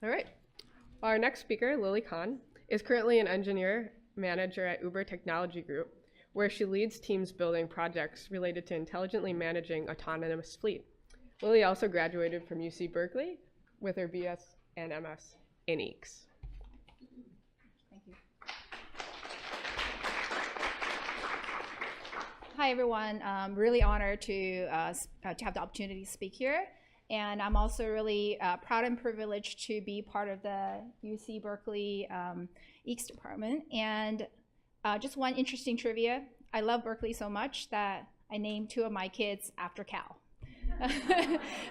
All right. Our next speaker, Lili Khan, is currently an engineer manager at Uber Technology Group, where she leads teams building projects related to intelligently managing autonomous fleet. Lili also graduated from UC Berkeley with her BS and MS in WICSE. Thank you. Hi, everyone. I'm really honored to have the opportunity to speak here. And I'm also really proud and privileged to be part of the UC Berkeley WICSE department. And just one interesting trivia. I love Berkeley so much that I named 2 of my kids after Cal.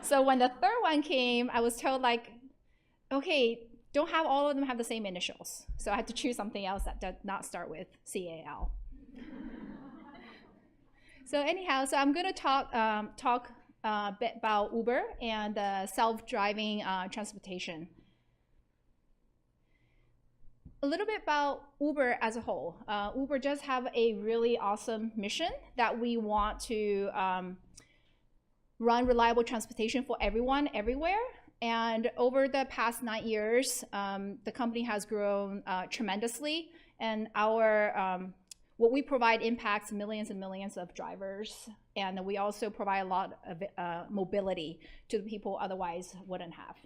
So when the third one came, I was told, like, okay, don't have all of them have the same initials. So I had to choose something else that did not start with CAL. So anyhow, so I'm going to talk a bit about Uber and self-driving transportation. A little bit about Uber as a whole. Uber does have a really awesome mission that we want to run reliable transportation for everyone, everywhere. And over the past 9 years, the company has grown tremendously, and our what we provide impacts millions and millions of drivers, and we also provide a lot of mobility to the people otherwise wouldn't have.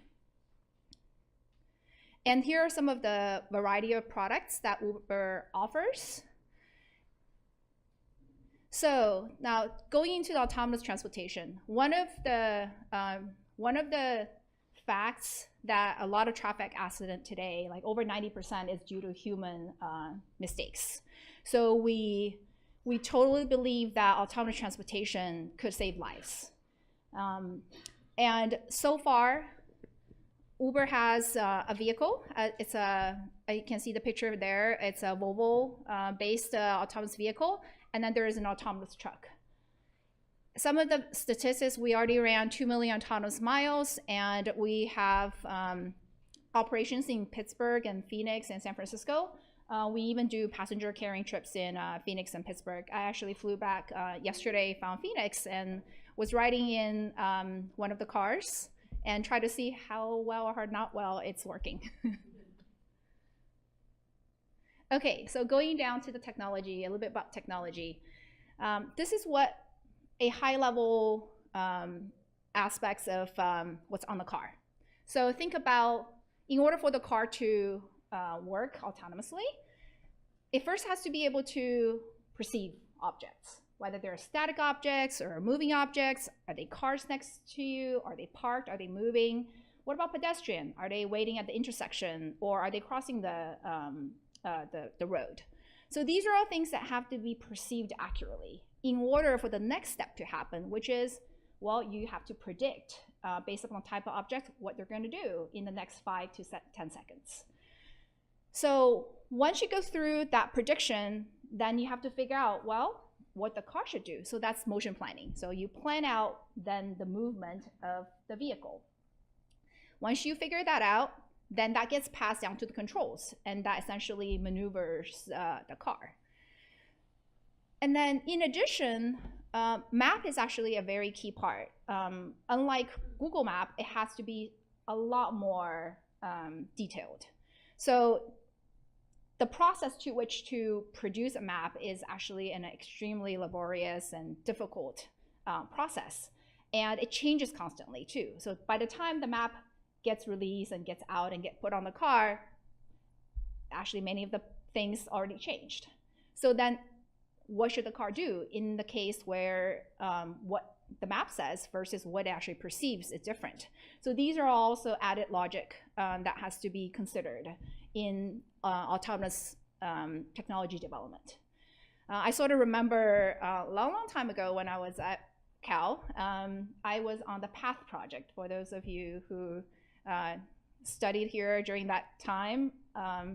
And here are some of the variety of products that Uber offers. So now going into the autonomous transportation, one of the facts that a lot of traffic accident today, like over 90%, is due to human mistakes. So we totally believe that autonomous transportation could save lives. And so far, Uber has a vehicle. You can see the picture there. It's a Volvo-based autonomous vehicle, and then there is an autonomous truck. Some of the statistics, we already ran 2 million autonomous miles, and we have operations in Pittsburgh and Phoenix and San Francisco. We even do passenger carrying trips in Phoenix and Pittsburgh. I actually flew back yesterday from Phoenix and was riding in one of the cars and tried to see how well or not well it's working. Okay, so going down to the technology, a little bit about technology. This is what a high-level aspects of what's on the car. So think about, in order for the car to work autonomously, it first has to be able to perceive objects, whether they're static objects or moving objects. Are they cars next to you? Are they parked? Are they moving? What about pedestrian? Are they waiting at the intersection, or are they crossing the road? So these are all things that have to be perceived accurately in order for the next step to happen, which is, well, you have to predict based upon the type of object what they're going to do in the next 5 to 10 seconds. So once you go through that prediction, then you have to figure out, well, what the car should do. So that's motion planning. So you plan out then the movement of the vehicle. Once you figure that out, then that gets passed down to the controls, and that essentially maneuvers the car. And then in addition, map is actually a very key part. Unlike Google Map, it has to be a lot more detailed. So the process to which to produce a map is actually an extremely laborious and difficult process. And it changes constantly too. So by the time the map gets released and gets out and get put on the car, actually many of the things already changed. So then what should the car do in the case where what the map says versus what it actually perceives is different? So these are also added logic that has to be considered in autonomous technology development. I sort of remember a long time ago when I was at Cal, I was on the PATH project. For those of you who studied here during that time,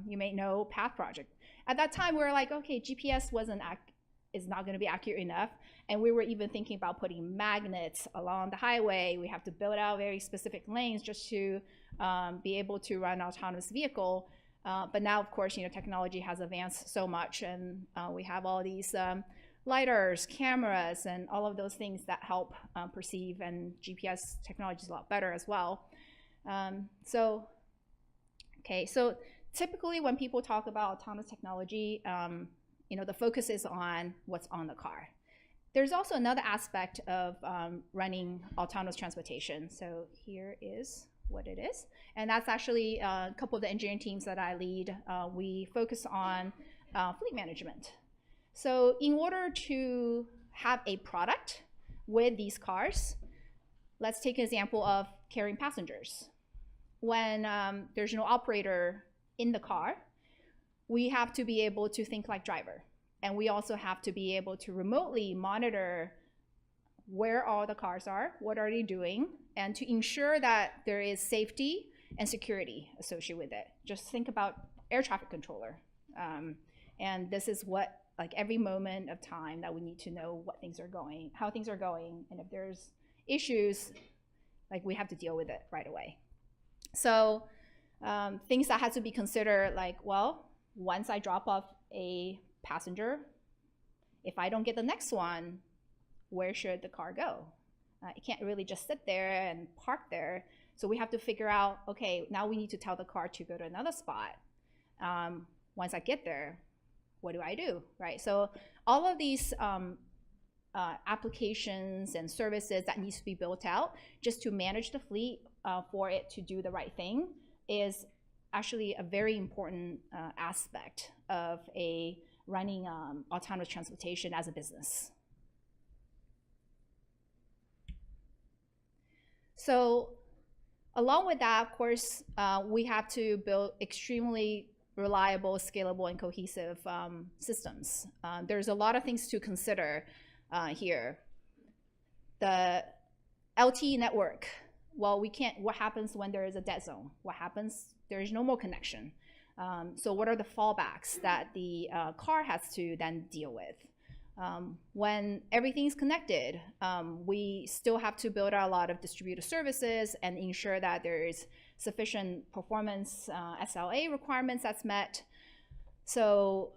you may know PATH project. At that time, we were like, okay, GPS is not going to be accurate enough, and we were even thinking about putting magnets along the highway. We have to build out very specific lanes just to be able to run an autonomous vehicle. But now, of course, technology has advanced so much, and we have all these lidars, cameras, and all of those things that help perceive, and GPS technology is a lot better as well. So Okay, so typically when people talk about autonomous technology, the focus is on what's on the car. There's also another aspect of running autonomous transportation. So here is what it is. And that's actually a couple of the engineering teams that I lead. We focus on fleet management. So in order to have a product with these cars, let's take an example of carrying passengers. When there's no operator in the car, we have to be able to think like driver. And we also have to be able to remotely monitor where all the cars are, what are they doing, and to ensure that there is safety and security associated with it. Just think about air traffic controller. And this is what, like every moment of time that we need to know what things are going, how things are going, and if there's issues, like we have to deal with it right away. So things that have to be considered, like, well, once I drop off a passenger, if I don't get the next one, where should the car go? It can't really just sit there and park there. So we have to figure out, okay, now we need to tell the car to go to another spot. Once I get there, what do I do, right? So all of these applications and services that needs to be built out just to manage the fleet for it to do the right thing is actually a very important aspect of running autonomous transportation as a business. So along with that, of course, we have to build extremely reliable, scalable, and cohesive systems. There's a lot of things to consider here. The LTE network, well, what happens when there is a dead zone? What happens? There is no more connection. So what are the fallbacks that the car has to then deal with? When everything's connected, we still have to build out a lot of distributed services and ensure that there is sufficient performance SLA requirements that's met. So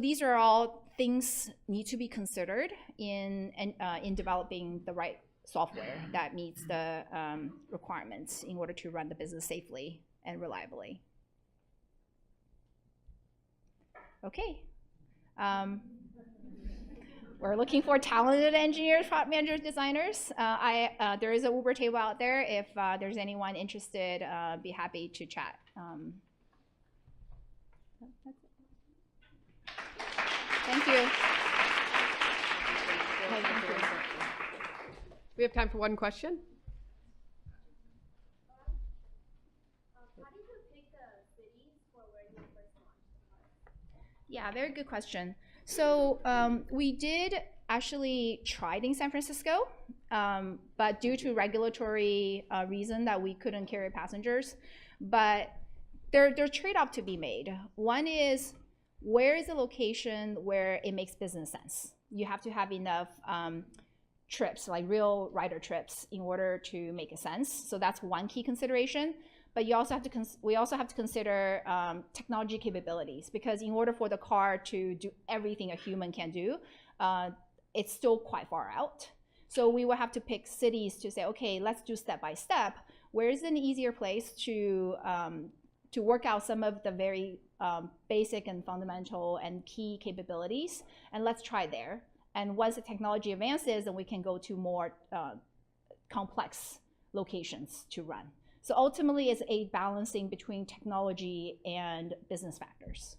these are all things need to be considered in developing the right software that meets the requirements in order to run the business safely and reliably. Okay. We're looking for talented engineers, product managers, designers. There is a Uber table out there. If there's anyone interested, be happy to chat. Thank you. We have time for one question. How did you pick the cities for where you first launched? Yeah, very good question. So we did actually try it in San Francisco, but due to regulatory reason that we couldn't carry passengers. But there are trade-offs to be made. One is, where is a location where it makes business sense? You have to have enough trips, like real rider trips, in order to make a sense. So that's one key consideration. But you also have to we also have to consider technology capabilities, because in order for the car to do everything a human can do, it's still quite far out. So we will have to pick cities to say, okay, let's do step by step. Where is an easier place to work out some of the very basic and fundamental and key capabilities, and let's try there. And once the technology advances, then we can go to more complex locations to run. So ultimately, it's a balancing between technology and business factors.